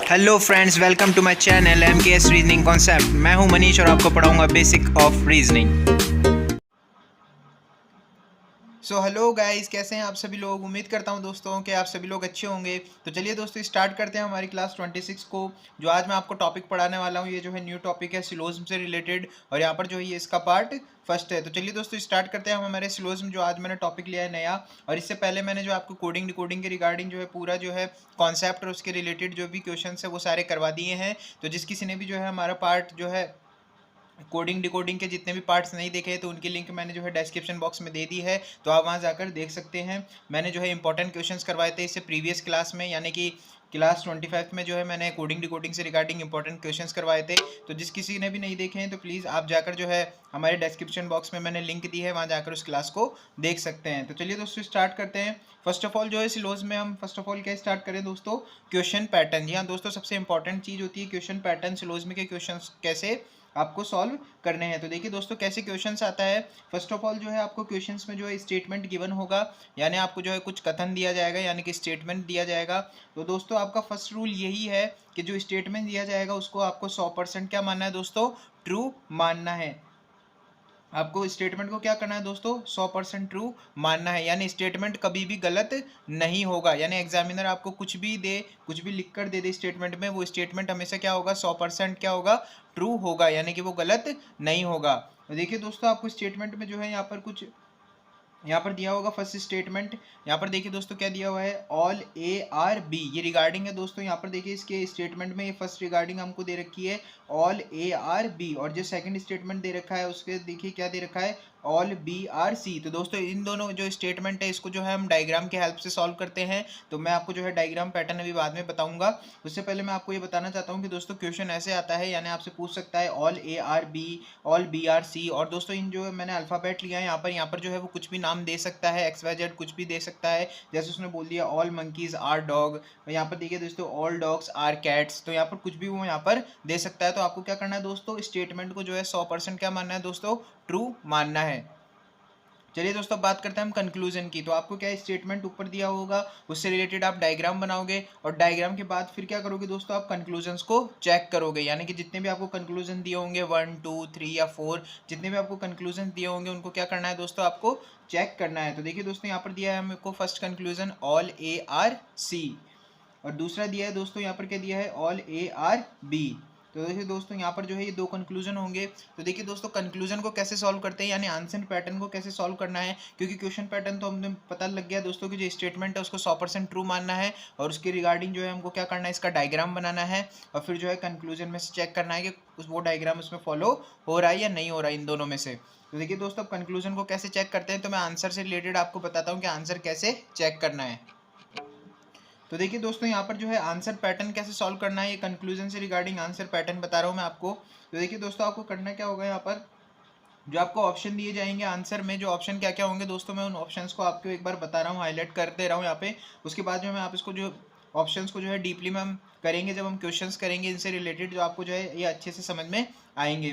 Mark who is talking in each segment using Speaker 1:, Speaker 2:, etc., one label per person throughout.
Speaker 1: Hello friends, welcome to my channel MKS reasoning concept. मैं हूं मनीष और आपको पढ़ाऊंगा basic of reasoning. So hello guys, कैसे हैं आप सभी लोग। उम्मीद करता हूं दोस्तों कि आप सभी लोग अच्छे होंगे। तो चलिए दोस्तों स्टार्ट करते हैं हमारी क्लास 26 को। जो आज मैं आपको टॉपिक पढ़ाने वाला हूं, ये जो है न्यू टॉपिक है सिलोजिज्म से रिलेटेड, और यहाँ पर जो है ये इसका पार्ट फर्स्ट है। तो चलिए दोस्तों स्टार्ट करते हैं हम हमारे सिलोजिज्म जो आज मैंने टॉपिक लिया है नया। और इससे पहले मैंने जो आपको कोडिंग डिकोडिंग के रिगार्डिंग जो है पूरा जो है कॉन्सेप्ट और उसके रिलेटेड जो भी क्वेश्चन है वो सारे करवा दिए हैं। तो जिस किसी ने भी जो है हमारा पार्ट जो है कोडिंग डिकोडिंग के जितने भी पार्ट्स नहीं देखे हैं तो उनकी लिंक मैंने जो है डिस्क्रिप्शन बॉक्स में दे दी है, तो आप वहां जाकर देख सकते हैं। मैंने जो है इंपॉर्टेंट क्वेश्चंस करवाए थे इससे प्रीवियस क्लास में, यानी कि क्लास 25 में जो है मैंने कोडिंग डिकोडिंग से रिगार्डिंग इंपॉर्टेंट क्वेश्चंस करवाए थे। तो जिस किसी ने भी नहीं देखे हैं तो प्लीज़ आप जाकर जो है हमारे डिस्क्रिप्शन बॉक्स में मैंने लिंक दी है, वहाँ जाकर उस क्लास को देख सकते हैं। तो चलिए दोस्तों स्टार्ट करते हैं। फर्स्ट ऑफ ऑल जो है सिलोज में हम फर्स्ट ऑफ ऑल क्या स्टार्ट करें दोस्तों, क्वेश्चन पैटर्न। जी हाँ दोस्तों, सबसे इंपॉर्टेंट चीज़ होती है क्वेश्चन पैटर्न। सिलोज में के क्वेश्चन कैसे आपको सॉल्व करने हैं। तो देखिए दोस्तों कैसे क्वेश्चंस आता है। फर्स्ट ऑफ ऑल जो है आपको क्वेश्चंस में जो है स्टेटमेंट गिवन होगा, यानी आपको जो है कुछ कथन दिया जाएगा, यानी कि स्टेटमेंट दिया जाएगा। तो दोस्तों आपका फर्स्ट रूल यही है कि जो स्टेटमेंट दिया जाएगा उसको आपको 100% क्या मानना है दोस्तों, ट्रू मानना है। आपको स्टेटमेंट को क्या करना है दोस्तों, 100% ट्रू मानना है, यानी स्टेटमेंट कभी भी गलत नहीं होगा। यानी एग्जामिनर आपको कुछ भी दे, कुछ भी लिख कर दे दे स्टेटमेंट में, वो स्टेटमेंट हमेशा क्या होगा, 100% क्या होगा, ट्रू होगा, यानी कि वो गलत नहीं होगा। तो देखिए दोस्तों आपको स्टेटमेंट में जो है यहाँ पर कुछ यहाँ पर दिया होगा फर्स्ट स्टेटमेंट। यहाँ पर देखिए दोस्तों क्या दिया हुआ है, ऑल ARB, ये रिगार्डिंग है दोस्तों। यहाँ पर देखिए इसके स्टेटमेंट में ये फर्स्ट रिगार्डिंग हमको दे रखी है ऑल ARB, और जो सेकंड स्टेटमेंट दे रखा है उसके देखिए क्या दे रखा है, ऑल BRC। तो दोस्तों इन दोनों जो स्टेटमेंट है इसको जो है हम डायग्राम की हेल्प से सॉल्व करते हैं। तो मैं आपको जो है डायग्राम पैटर्न अभी बाद में बताऊंगा। उससे पहले मैं आपको ये बताना चाहता हूँ कि दोस्तों क्वेश्चन ऐसे आता है, यानी आपसे पूछ सकता है ऑल ARB, ऑल BRC, और दोस्तों इन जो मैंने अल्फ़ाबेट लिया है यहाँ पर जो है वो कुछ भी नाम दे सकता है, XYZ कुछ भी दे सकता है। जैसे उसने बोल दिया ऑल मंकीज आर डॉग, यहाँ पर देखिए दोस्तों ऑल डॉग्स आर कैट्स, तो यहाँ पर कुछ भी वो यहाँ पर दे सकता है। तो आपको क्या करना है दोस्तों, स्टेटमेंट को जो है 100% क्या मानना है दोस्तों, ट्रू मानना है। चलिए दोस्तों बात करते हैं हम कंक्लूजन की। तो आपको क्या स्टेटमेंट ऊपर दिया होगा, उससे रिलेटेड आप डायग्राम बनाओगे, और डायग्राम के बाद फिर क्या करोगे दोस्तों, आप कंक्लूजन्स को चेक करोगे। यानी कि जितने भी आपको कंक्लूजन दिए होंगे 1 2 3 या 4, जितने भी आपको कंक्लूजन दिए होंगे उनको क्या करना है दोस्तों, आपको चेक करना है। तो देखिए दोस्तों यहाँ पर दिया है हमको फर्स्ट कंक्लूजन ऑल ARC, और दूसरा दिया है दोस्तों यहाँ पर क्या दिया है, ऑल ARB। तो देखिए दोस्तों यहाँ पर जो है ये दो कंक्लूजन होंगे। तो देखिए दोस्तों कंक्लूजन को कैसे सॉल्व करते हैं, यानी आंसर पैटर्न को कैसे सॉल्व करना है, क्योंकि क्वेश्चन पैटर्न तो हमें पता लग गया दोस्तों कि जो स्टेटमेंट है उसको 100% ट्रू मानना है, और उसके रिगार्डिंग जो है हमको क्या करना है, इसका डायग्राम बनाना है, और फिर जो है कंक्लूजन में से चेक करना है कि वो डायग्राम उसमें फॉलो हो रहा है या नहीं हो रहा है, इन दोनों में से। तो देखिए दोस्तों अब कंक्लूजन को कैसे चेक करते हैं, तो मैं आंसर से रिलेटेड आपको बताता हूँ कि आंसर कैसे चेक करना है। तो देखिए दोस्तों यहाँ पर जो है आंसर पैटर्न कैसे सॉल्व करना है, ये कंक्लूजन से रिगार्डिंग आंसर पैटर्न बता रहा हूँ मैं आपको। तो देखिए दोस्तों आपको करना क्या होगा, यहाँ पर जो आपको ऑप्शन दिए जाएंगे आंसर में, जो ऑप्शन क्या क्या होंगे दोस्तों, मैं उन ऑप्शंस को आपको एक बार बता रहा हूँ, हाईलाइट कर दे रहा हूँ यहाँ पे। उसके बाद जो मैं आप इसको जो ऑप्शंस को जो है डीपली में हम करेंगे, जब हम क्वेश्चंस करेंगे इनसे रिलेटेड, जो आपको जो है ये अच्छे से समझ में आएंगे।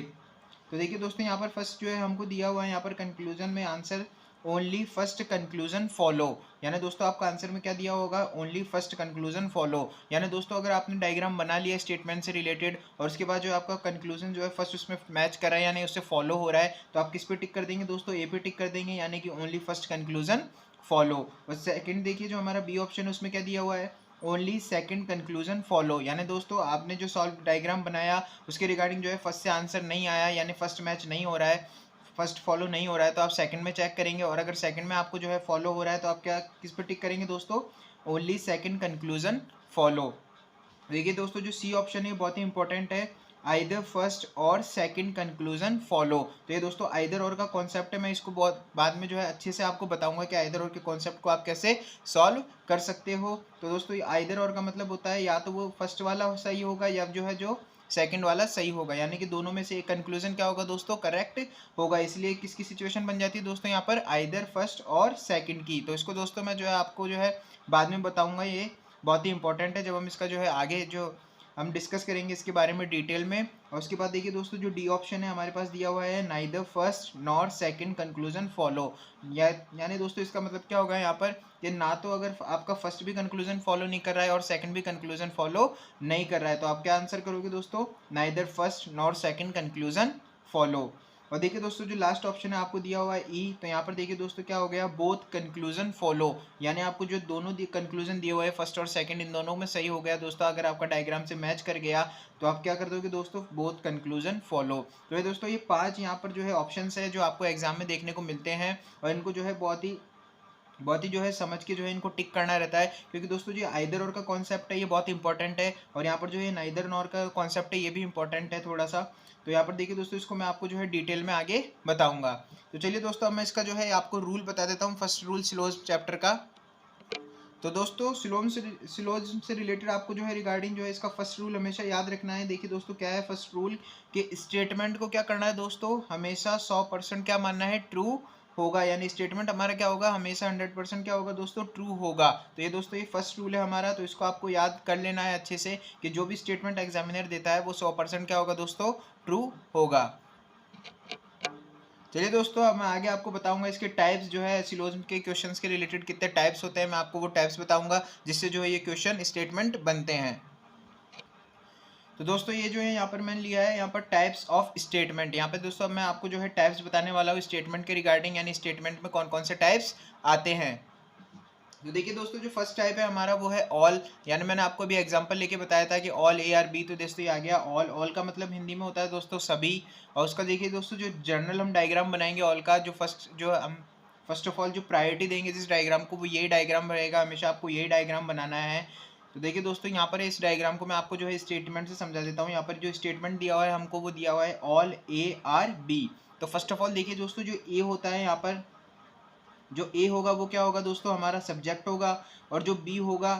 Speaker 1: तो देखिए दोस्तों यहाँ पर फर्स्ट जो है हमको दिया हुआ है यहाँ पर कंक्लूजन में answer, only first conclusion follow. यानी दोस्तों आपका आंसर में क्या दिया होगा, ओनली फर्स्ट कंक्लूजन फॉलो। यानी दोस्तों अगर आपने डायग्राम बना लिया स्टेटमेंट से रिलेटेड, और उसके बाद जो आपका कंक्लूजन जो है फर्स्ट उसमें मैच कर रहा है, यानी उससे फॉलो हो रहा है, तो आप किस पे टिक कर देंगे दोस्तों, ए पे टिक कर देंगे, यानी कि ओनली फर्स्ट कंक्लूजन फॉलो। और सेकंड देखिए जो हमारा बी ऑप्शन है उसमें क्या दिया हुआ है, ओनली सेकंड कंक्लूजन फॉलो। यानी दोस्तों आपने जो सॉल्व डायग्राम बनाया उसके रिगार्डिंग जो है फर्स्ट से आंसर नहीं आया, यानी फर्स्ट मैच नहीं हो रहा है, फर्स्ट फॉलो नहीं हो रहा है, तो आप सेकंड में चेक करेंगे, और अगर सेकंड में आपको जो है फॉलो हो रहा है तो आप क्या किस पर टिक करेंगे दोस्तों, ओनली सेकंड कंक्लूजन फॉलो। देखिए दोस्तों जो सी ऑप्शन है बहुत ही इंपॉर्टेंट है, आइदर फर्स्ट और सेकंड कंक्लूजन फॉलो। तो ये दोस्तों आइदर और का कॉन्सेप्ट है, मैं इसको बहुत बाद में जो है अच्छे से आपको बताऊंगा कि आइदर और के कॉन्सेप्ट को आप कैसे सॉल्व कर सकते हो। तो दोस्तों आइदर और का मतलब होता है या तो वो फर्स्ट वाला सही होगा या जो है जो सेकंड वाला सही होगा, यानी कि दोनों में से एक कंक्लूजन क्या होगा दोस्तों, करेक्ट होगा। इसलिए किसकी सिचुएशन बन जाती है दोस्तों यहाँ पर, आइदर फर्स्ट और सेकंड की। तो इसको दोस्तों मैं जो है आपको जो है बाद में बताऊंगा, ये बहुत ही इंपॉर्टेंट है जब हम इसका जो है आगे जो हम डिस्कस करेंगे इसके बारे में डिटेल में। और उसके बाद देखिए दोस्तों जो डी ऑप्शन है हमारे पास दिया हुआ है, neither first nor second conclusion follow, यानी दोस्तों इसका मतलब क्या होगा यहाँ पर कि ना तो अगर आपका फर्स्ट भी कंक्लूजन फॉलो नहीं कर रहा है और सेकंड भी कंक्लूजन फॉलो नहीं कर रहा है, तो आप क्या आंसर करोगे दोस्तों, neither first nor second conclusion follow. और देखिए दोस्तों जो लास्ट ऑप्शन है आपको दिया हुआ है ई, तो यहाँ पर देखिए दोस्तों क्या हो गया, बोथ कंक्लूजन फॉलो, यानी आपको जो दोनों कंक्लूजन दिए हुए हैं फर्स्ट और सेकंड, इन दोनों में सही हो गया दोस्तों। अगर आपका डायग्राम से मैच कर गया तो आप क्या कर दोगे दोस्तों, बोथ कंक्लूजन फॉलो। तो ये दोस्तों ये 5 यहाँ पर जो है ऑप्शंस है जो आपको एग्जाम में देखने को मिलते हैं, और इनको जो है बहुत ही जो है समझ के जो है इनको टिक करना रहता है, क्योंकि दोस्तों जो आइदर और का कॉन्सेप्ट है ये बहुत इंपॉर्टेंट है, और यहाँ पर जो है नाइदर नॉर का कॉन्सेप्ट है ये भी इंपॉर्टेंट है थोड़ा सा। तो यहाँ पर देखिए दोस्तों इसको मैं आपको जो है डिटेल में आगे बताऊंगा। तो चलिए दोस्तों अब मैं इसका जो है आपको रूल बता देता हूँ, फर्स्ट रूल सिलोज चैप्टर का। तो दोस्तों सिलोजिज्म से रिलेटेड आपको जो है रिगार्डिंग जो है इसका फर्स्ट रूल हमेशा याद रखना है। देखिए दोस्तों क्या है फर्स्ट रूल, कि स्टेटमेंट को क्या करना है दोस्तों, हमेशा 100% क्या मानना है, ट्रू होगा, यानी स्टेटमेंट हमारा क्या होगा, हमेशा 100% क्या होगा दोस्तों, ट्रू होगा। तो ये दोस्तों ये फर्स्ट रूल है हमारा, तो इसको आपको याद कर लेना है अच्छे से, कि जो भी स्टेटमेंट एग्जामिनर देता है वो 100% क्या होगा दोस्तों, ट्रू होगा। चलिए दोस्तों अब मैं आगे आपको बताऊंगा इसके टाइप्स जो है सिलोजिज्म के क्वेश्चंस के रिलेटेड कितने टाइप्स होते हैं, मैं आपको वो टाइप्स बताऊंगा जिससे जो है ये क्वेश्चन स्टेटमेंट बनते हैं। तो दोस्तों ये जो है यहाँ पर मैंने लिया है यहाँ पर टाइप्स ऑफ स्टेटमेंट। यहाँ पे दोस्तों अब मैं आपको जो है टाइप्स बताने वाला हूँ स्टेटमेंट के रिगार्डिंग, यानी स्टेटमेंट में कौन कौन से टाइप्स आते हैं। तो देखिए दोस्तों जो फर्स्ट टाइप है हमारा वो है ऑल, यानी मैंने आपको अभी एग्जांपल लेके बताया था कि ऑल ए आर बी, तो दोस्तों ये आ गया ऑल। ऑल का मतलब हिंदी में होता है दोस्तों सभी, और उसका देखिए दोस्तों जो जनरल हम डायग्राम बनाएंगे ऑल का, जो हम फर्स्ट ऑफ ऑल जो प्रायोरिटी देंगे जिस डायग्राम को वो यही डायग्राम रहेगा, हमेशा आपको यही डायग्राम बनाना है। तो देखिए दोस्तों यहाँ पर इस डायग्राम को मैं आपको जो है स्टेटमेंट से समझा देता हूँ। यहाँ पर जो स्टेटमेंट दिया हुआ है हमको वो दिया हुआ है ऑल ए आर बी। तो फर्स्ट ऑफ ऑल देखिए दोस्तों जो ए होता है यहाँ पर, जो ए होगा वो क्या होगा दोस्तों, हमारा सब्जेक्ट होगा, और जो बी होगा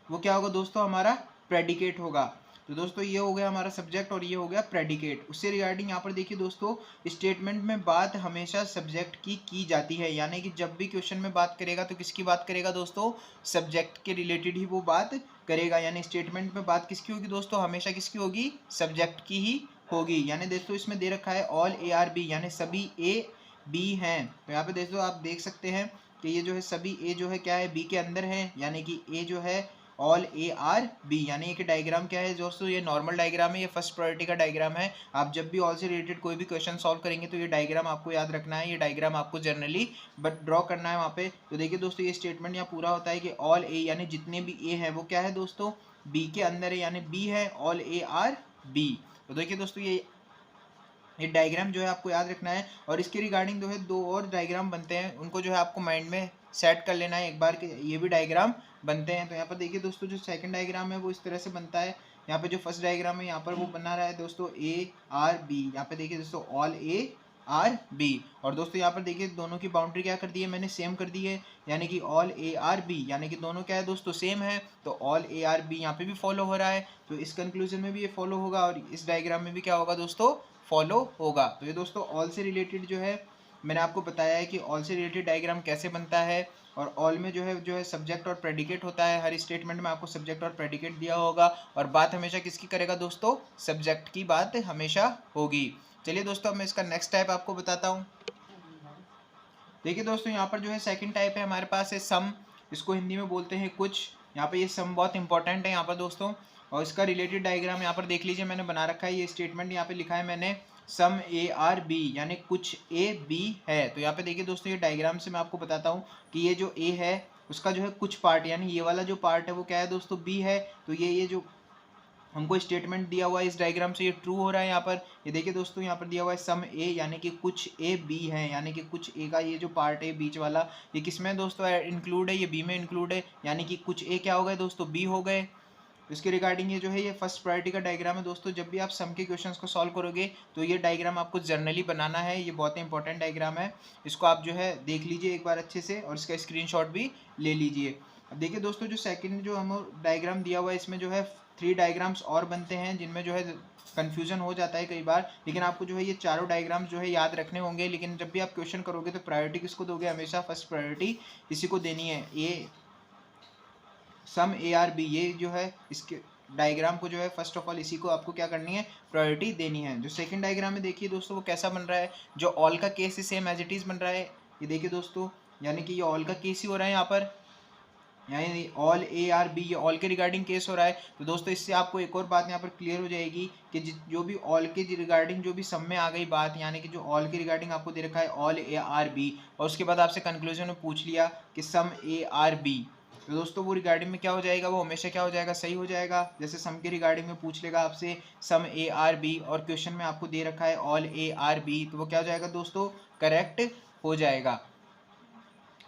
Speaker 1: वो क्या होगा दोस्तों, हमारा प्रेडिकेट होगा। तो दोस्तों ये हो गया हमारा सब्जेक्ट और ये हो गया प्रेडिकेट। उससे रिगार्डिंग यहाँ पर देखिए दोस्तों स्टेटमेंट में बात हमेशा सब्जेक्ट की जाती है, यानी कि जब भी क्वेश्चन में बात करेगा तो किसकी बात करेगा दोस्तों, सब्जेक्ट के रिलेटेड ही वो बात करेगा। यानी स्टेटमेंट में बात किसकी होगी दोस्तों, हमेशा किसकी होगी, सब्जेक्ट की ही होगी। यानी दोस्तों इसमें दे रखा है ऑल ए आर बी, यानी सभी ए बी हैं। तो यहाँ पे दोस्तों आप देख सकते हैं कि ये जो है सभी ए जो है क्या है, बी के अंदर है, यानी कि ए जो है ऑल ए आर बी। यानी एक डायग्राम क्या है दोस्तों, ये नॉर्मल डायग्राम है, ये फर्स्ट प्रायोरिटी का डायग्राम है। आप जब भी ऑल से रिलेटेड कोई भी क्वेश्चन सॉल्व करेंगे तो ये डायग्राम आपको याद रखना है, ये डायग्राम आपको जनरली बट ड्रॉ करना है वहाँ पे। तो देखिए दोस्तों ये स्टेटमेंट यहाँ पूरा होता है कि ऑल ए, यानी जितने भी ए हैं वो क्या है दोस्तों, बी के अंदर है, यानी बी है, ऑल ए आर बी। तो देखिए दोस्तों ये डायग्राम जो है आपको याद रखना है, और इसके रिगार्डिंग जो है दो और डायग्राम बनते हैं, उनको जो है आपको माइंड में सेट कर लेना है एक बार के ये भी डायग्राम बनते हैं। तो यहाँ पर देखिए दोस्तों जो सेकंड डायग्राम है वो इस तरह से बनता है। यहाँ पे जो फर्स्ट डायग्राम है यहाँ पर वो बना रहा है दोस्तों ए आर बी। यहाँ पे देखिए दोस्तों ऑल ए आर बी, और दोस्तों यहाँ पर देखिए दोनों की बाउंड्री क्या कर दी है मैंने, सेम कर दी है, यानी कि ऑल ए आर बी, यानी कि दोनों क्या है दोस्तों, सेम है। तो ऑल ए आर बी यहाँ पे भी फॉलो हो रहा है, तो इस कंक्लूजन में भी ये फॉलो होगा, और इस डायग्राम में भी क्या होगा दोस्तों, फॉलो होगा। तो ये दोस्तों ऑल से रिलेटेड जो है मैंने आपको बताया है कि ऑल से रिलेटेड डायग्राम कैसे बनता है। और ऑल में जो है सब्जेक्ट और प्रेडिकेट होता है, हर स्टेटमेंट में आपको सब्जेक्ट और प्रेडिकेट दिया होगा, और बात हमेशा किसकी करेगा दोस्तों, सब्जेक्ट की बात हमेशा होगी। चलिए दोस्तों अब मैं इसका नेक्स्ट टाइप आपको बताता हूँ। देखिए दोस्तों यहाँ पर जो है सेकंड टाइप है हमारे पास है सम, इसको हिंदी में बोलते हैं कुछ। यहाँ पे ये सम बहुत इंपॉर्टेंट है यहाँ पर दोस्तों, और इसका रिलेटेड डायग्राम यहाँ पर देख लीजिए मैंने बना रखा है। ये स्टेटमेंट यहाँ पे लिखा है मैंने, सम ए आर बी, यानी कुछ ए बी है। तो यहाँ पे देखिए दोस्तों ये डायग्राम से मैं आपको बताता हूँ कि ये जो ए है उसका जो है कुछ पार्ट, यानी ये वाला जो पार्ट है वो क्या है दोस्तों, बी है। तो ये जो हमको स्टेटमेंट दिया हुआ है इस डायग्राम से ये ट्रू हो रहा है। यहाँ पर ये देखिए दोस्तों यहाँ पर दिया हुआ है सम ए, यानी कि कुछ ए बी है, यानी कि कुछ ए का ये जो पार्ट है बीच वाला, ये किस में दोस्तों इंक्लूड है, ये बी में इंक्लूड है, यानी कि कुछ ए क्या हो गए दोस्तों, बी हो गए। इसके रिगार्डिंग ये जो है ये फर्स्ट प्रायोरिटी का डायग्राम है दोस्तों। जब भी आप सम के क्वेश्चंस को सॉल्व करोगे तो ये डायग्राम आपको जर्नली बनाना है, ये बहुत ही इंपॉर्टेंट डायग्राम है। इसको आप जो है देख लीजिए एक बार अच्छे से, और इसका स्क्रीनशॉट भी ले लीजिए। अब देखिए दोस्तों जो सेकंड जो हम डायग्राम दिया हुआ है इसमें जो है 3 डायग्राम्स और बनते हैं, जिनमें जो है कन्फ्यूजन हो जाता है कई बार, लेकिन आपको जो है ये चारों डायग्राम्स जो है याद रखने होंगे। लेकिन जब भी आप क्वेश्चन करोगे तो प्रायोरिटी किसको दोगे, हमेशा फर्स्ट प्रायोरिटी इसी को देनी है। ये सम ए आर बी, ये जो है इसके डायग्राम को जो है फर्स्ट ऑफ ऑल इसी को आपको क्या करनी है, प्रायोरिटी देनी है। जो सेकंड डायग्राम में देखिए दोस्तों वो कैसा बन रहा है, जो ऑल का केस ही सेम एज इट इज़ बन रहा है। ये देखिए दोस्तों, यानी कि ये ऑल का केस ही हो रहा है यहाँ पर, यानी ऑल ए आर बी, ये ऑल के रिगार्डिंग केस हो रहा है। तो दोस्तों इससे आपको एक और बात यहाँ पर क्लियर हो जाएगी कि जो भी ऑल के रिगार्डिंग जो भी सब में आ गई बात, यानी कि जो ऑल के रिगार्डिंग आपको दे रखा है ऑल ए आर बी, और उसके बाद आपसे कंक्लूजन में पूछ लिया कि सम ए आर बी, तो दोस्तों वो रिगार्डिंग में क्या हो जाएगा, वो हमेशा क्या हो जाएगा, सही हो जाएगा। जैसे सम के रिगार्डिंग में पूछ लेगा आपसे सम ए आर बी और क्वेश्चन में आपको दे रखा है ऑल ए आर बी, तो वो क्या हो जाएगा दोस्तों, करेक्ट हो जाएगा।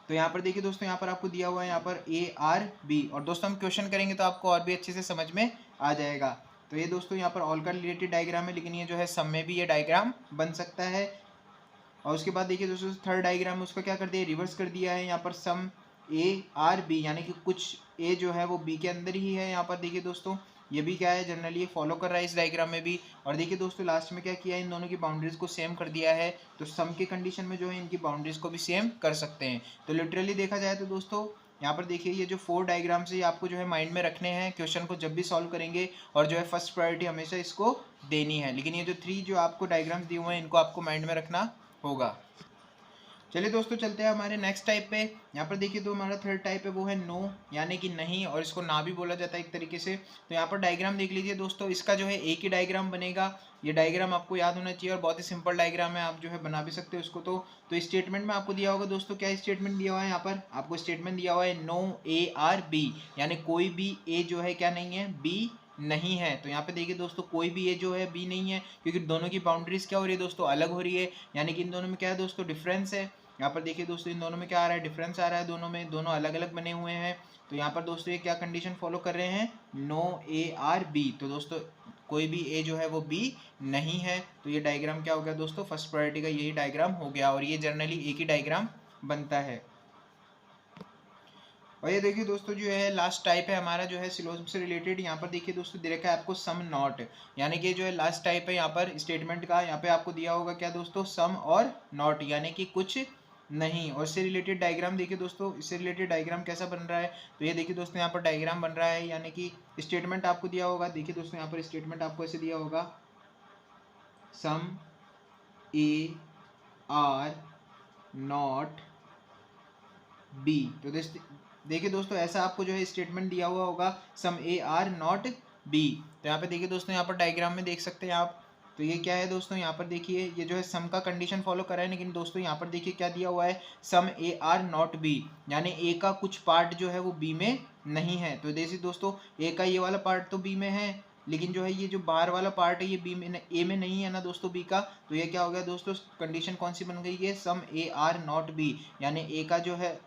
Speaker 1: तो यहाँ पर देखिए दोस्तों, यहाँ पर आपको दिया हुआ है यहाँ पर ए आर बी, और दोस्तों हम क्वेश्चन करेंगे तो आपको और भी अच्छे से समझ में आ जाएगा। तो ये दोस्तों यहाँ पर ऑल का रिलेटेड डायग्राम है, लेकिन ये जो है सम में भी ये डायग्राम बन सकता है। और उसके बाद देखिए दोस्तों थर्ड डायग्राम उसका क्या कर दिया, रिवर्स कर दिया है। यहाँ पर सम ए आर बी, यानी कि कुछ ए जो है वो बी के अंदर ही है। यहाँ पर देखिए दोस्तों ये भी क्या है, जनरली ये फॉलो कर रहा है इस डायग्राम में भी। और देखिए दोस्तों लास्ट में क्या किया है, इन दोनों की बाउंड्रीज को सेम कर दिया है। तो सम के कंडीशन में जो है इनकी बाउंड्रीज को भी सेम कर सकते हैं। तो लिटरली देखा जाए तो दोस्तों यहाँ पर देखिए ये जो 4 डायग्राम से आपको जो है माइंड में रखने हैं क्वेश्चन को जब भी सॉल्व करेंगे, और जो है फर्स्ट प्रायोरिटी हमेशा इसको देनी है। लेकिन ये जो 3 जो आपको डायग्राम्स दिए हुए हैं इनको आपको माइंड में रखना होगा। चलिए दोस्तों चलते हैं हमारे नेक्स्ट टाइप पे। यहाँ पर देखिए तो हमारा थर्ड टाइप है वो है नो, यानी कि नहीं, और इसको ना भी बोला जाता है एक तरीके से। तो यहाँ पर डायग्राम देख लीजिए दोस्तों, इसका जो है एक ही डायग्राम बनेगा। ये डायग्राम आपको याद होना चाहिए, और बहुत ही सिंपल डायग्राम है, आप जो है बना भी सकते हो इसको। तो स्टेटमेंट में आपको दिया होगा दोस्तों, क्या स्टेटमेंट दिया हुआ है, यहाँ पर आपको स्टेटमेंट दिया हुआ है नो ए आर बी, यानी कोई भी ए जो है क्या नहीं है, बी नहीं है। तो यहाँ पे देखिए दोस्तों कोई भी ए जो है बी नहीं है, क्योंकि दोनों की बाउंड्रीज क्या हो रही है दोस्तों, अलग हो रही है, यानी कि इन दोनों में क्या है दोस्तों, डिफरेंस है। यहाँ पर देखिए दोस्तों इन दोनों में क्या आ रहा है, डिफरेंस आ रहा है, दोनों में, दोनों अलग अलग बने हुए हैं। तो यहाँ पर दोस्तों ये क्या कंडीशन फॉलो कर रहे हैं, नो ए आर बी। तो दोस्तों कोई भी ए जो है वो बी नहीं है। तो ये डायग्राम क्या हो गया दोस्तों, फर्स्ट प्रायोरिटी का यही डायग्राम हो गया, और ये जनरली एक ही डायग्राम बनता है। और ये देखिए दोस्तों जो है लास्ट टाइप है हमारा जो है सिलोजिज्म से रिलेटेड। यहाँ पर देखिए दोस्तों दे रखा है आपको सम नॉट, यानी कि जो है लास्ट टाइप है यहाँ पर स्टेटमेंट का। यहाँ पे आपको दिया होगा क्या दोस्तों, सम और नॉट, यानी कि कुछ नहीं। और इससे रिलेटेड डायग्राम देखिए दोस्तों, इससे रिलेटेड डायग्राम कैसा बन रहा है, तो ये देखिए दोस्तों यहाँ पर डायग्राम बन रहा है, यानी कि स्टेटमेंट आपको दिया होगा। देखिए दोस्तों यहाँ पर स्टेटमेंट आपको ऐसे दिया होगा, सम ए आर नॉट बी। तो देखिए दोस्तों ऐसा आपको जो है स्टेटमेंट दिया हुआ होगा, सम ए आर नॉट बी। तो यहाँ पे देखिए दोस्तों, यहाँ पर डायग्राम में देख सकते हैं आप। तो ये क्या है दोस्तों, यहाँ पर देखिए ये जो है सम का कंडीशन फॉलो कर रहा है, लेकिन दोस्तों यहाँ पर देखिए क्या दिया हुआ है, सम ए आर नॉट बी, यानी ए का कुछ पार्ट जो है वो बी में नहीं है। तो देखिए दोस्तों ए का ये वाला पार्ट तो बी में है, लेकिन जो है ये जो बाहर वाला पार्ट है ये बी में, ए में नहीं है ना दोस्तों बी का। तो ये क्या हो गया दोस्तों, कंडीशन कौन सी बन गई है, सम ए आर नॉट बी, यानी ए का जो है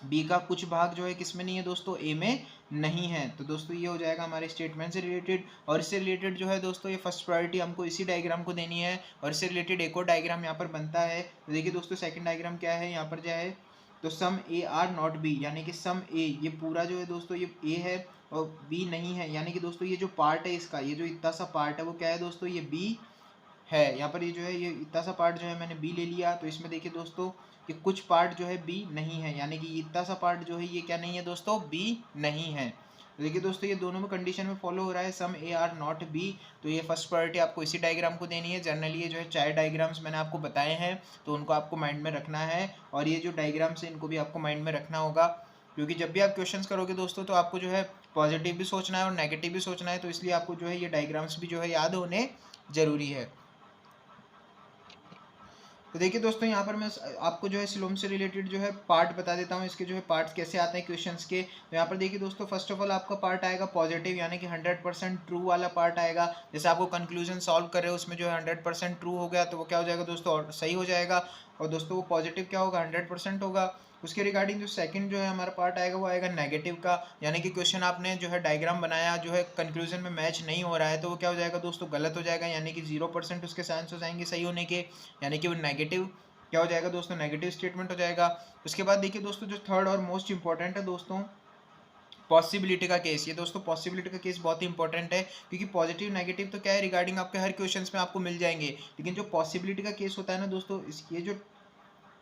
Speaker 1: बी का कुछ भाग जो है किस में नहीं है दोस्तों, ए में नहीं है। तो दोस्तों ये हो जाएगा हमारे स्टेटमेंट से रिलेटेड। और इससे रिलेटेड जो है दोस्तों ये फर्स्ट प्रायोरिटी हमको इसी डायग्राम को देनी है। और इससे रिलेटेड एक और डायग्राम यहाँ पर बनता है। तो देखिए दोस्तों सेकंड डायग्राम क्या है, यहाँ पर जो है तो सम ए आर नॉट बी, यानी कि सम ए, ये पूरा जो है दोस्तों ये ए है और बी नहीं है, यानी कि दोस्तों ये जो पार्ट है इसका, ये जो इतना सा पार्ट है वो क्या है दोस्तों, ये बी है। यहाँ पर ये जो है ये इतना सा पार्ट जो है मैंने बी ले लिया। तो इसमें देखिए दोस्तों कि कुछ पार्ट जो है बी नहीं है, यानी कि इतना सा पार्ट जो है ये क्या नहीं है दोस्तों, बी नहीं है। तो देखिए दोस्तों ये दोनों में कंडीशन में फॉलो हो रहा है, सम ए आर नॉट बी। तो ये फर्स्ट प्रायोरिटी आपको इसी डायग्राम को देनी है। जनरली ये जो है 4 डायग्राम्स मैंने आपको बताए हैं, तो उनको आपको माइंड में रखना है। और ये जो डायग्राम्स है इनको भी आपको माइंड में रखना होगा, क्योंकि जब भी आप क्वेश्चंस करोगे दोस्तों तो आपको जो है पॉजिटिव भी सोचना है और नेगेटिव भी सोचना है। तो इसलिए आपको जो है ये डायग्राम्स भी जो है याद होने ज़रूरी है। तो देखिए दोस्तों यहाँ पर मैं आपको जो है सिलोम से रिलेटेड जो है पार्ट बता देता हूँ, इसके जो है पार्ट्स कैसे आते हैं क्वेश्चंस के। तो यहाँ पर देखिए दोस्तों फर्स्ट ऑफ ऑल आपका पार्ट आएगा पॉजिटिव, यानी कि 100% ट्रू वाला पार्ट आएगा। जैसे आपको कंक्लूजन सॉल्व कर रहे हो उसमें जो है 100% ट्रू हो गया, तो वो क्या हो जाएगा दोस्तों, और सही हो जाएगा। और दोस्तों वो पॉजिटिव क्या होगा, 100% होगा। उसके रिगार्डिंग जो सेकंड जो है हमारा पार्ट आएगा वो आएगा नेगेटिव का, यानी कि क्वेश्चन आपने जो है डायग्राम बनाया जो है कंक्लूजन में मैच नहीं हो रहा है, तो वो क्या हो जाएगा दोस्तों, गलत हो जाएगा, यानी कि 0% उसके चांस हो जाएंगे सही होने के, यानी कि वो नेगेटिव क्या हो जाएगा दोस्तों, नेगेटिव स्टेटमेंट हो जाएगा। उसके बाद देखिए दोस्तों जो थर्ड और मोस्ट इंपॉर्टेंट है दोस्तों, पॉसिबिलिटी का केस। ये दोस्तों पॉसिबिलिटी का केस बहुत ही इंपॉर्टेंट है, क्योंकि पॉजिटिव नेगेटिव तो क्या है रिगार्डिंग आपके हर क्वेश्चंस में आपको मिल जाएंगे, लेकिन जो पॉसिबिलिटी का केस होता है ना दोस्तों, ये जो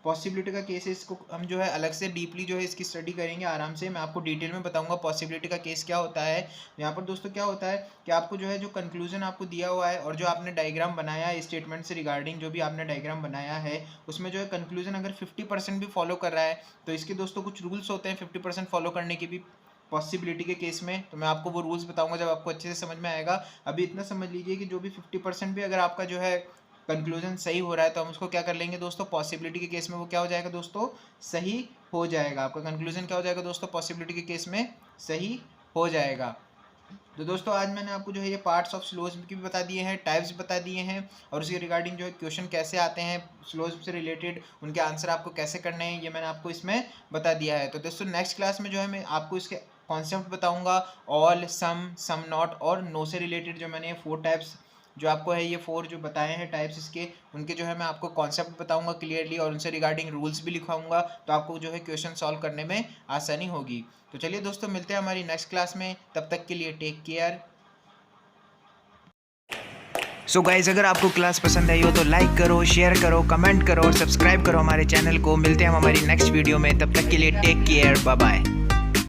Speaker 1: पॉसिबिलिटी का केस है, इसको हम जो है अलग से डीपली जो है इसकी स्टडी करेंगे आराम से। मैं आपको डिटेल में बताऊंगा पॉसिबिलिटी का केस क्या होता है। यहाँ पर दोस्तों क्या होता है कि आपको जो है जो कंक्लूजन आपको दिया हुआ है और जो आपने डायग्राम बनाया है स्टेटमेंट से रिगार्डिंग, जो भी आपने डायग्राम बनाया है उसमें जो है कंक्लूजन अगर 50% भी फॉलो कर रहा है तो इसके दोस्तों कुछ रूल्स होते हैं 50% फॉलो करने के भी पॉसिबिलिटी के केस में। तो मैं आपको वो रूल्स बताऊंगा जब आपको अच्छे से समझ में आएगा। अभी इतना समझ लीजिए कि जो भी 50% भी अगर आपका जो है कंक्लूजन सही हो रहा है तो हम उसको क्या कर लेंगे दोस्तों, पॉसिबिलिटी के केस में वो क्या हो जाएगा दोस्तों, सही हो जाएगा। आपका कंक्लूजन क्या हो जाएगा दोस्तों, पॉसिबिलिटी के केस में सही हो जाएगा। तो दोस्तों आज मैंने आपको जो है ये पार्ट्स ऑफ सिलोजिज्म की भी बता दिए हैं, टाइप्स बता दिए हैं, और उसके रिगार्डिंग जो है क्वेश्चन कैसे आते हैं सिलोजिज्म से रिलेटेड, उनके आंसर आपको कैसे करने हैं, ये मैंने आपको इसमें बता दिया है। तो दोस्तों नेक्स्ट क्लास में जो है मैं आपको इसके कॉन्सेप्ट बताऊंगा, ऑल, सम नॉट और नो से रिलेटेड। जो मैंने ये 4 टाइप्स जो आपको है, ये 4 जो बताए हैं टाइप्स इसके, उनके जो है मैं आपको कॉन्सेप्ट बताऊंगा क्लियरली, और उनसे रिगार्डिंग रूल्स भी लिखवाऊंगा, तो आपको जो है क्वेश्चन सॉल्व करने में आसानी होगी। तो चलिए दोस्तों मिलते हैं हमारी नेक्स्ट क्लास में, तब तक के लिए टेक केयर। सो गाइज, अगर आपको क्लास पसंद आई हो तो लाइक करो, शेयर करो, कमेंट करो और सब्सक्राइब करो हमारे चैनल को। मिलते हैं हम हमारी नेक्स्ट वीडियो में, तब तक के लिए टेक केयर, बाय बाय।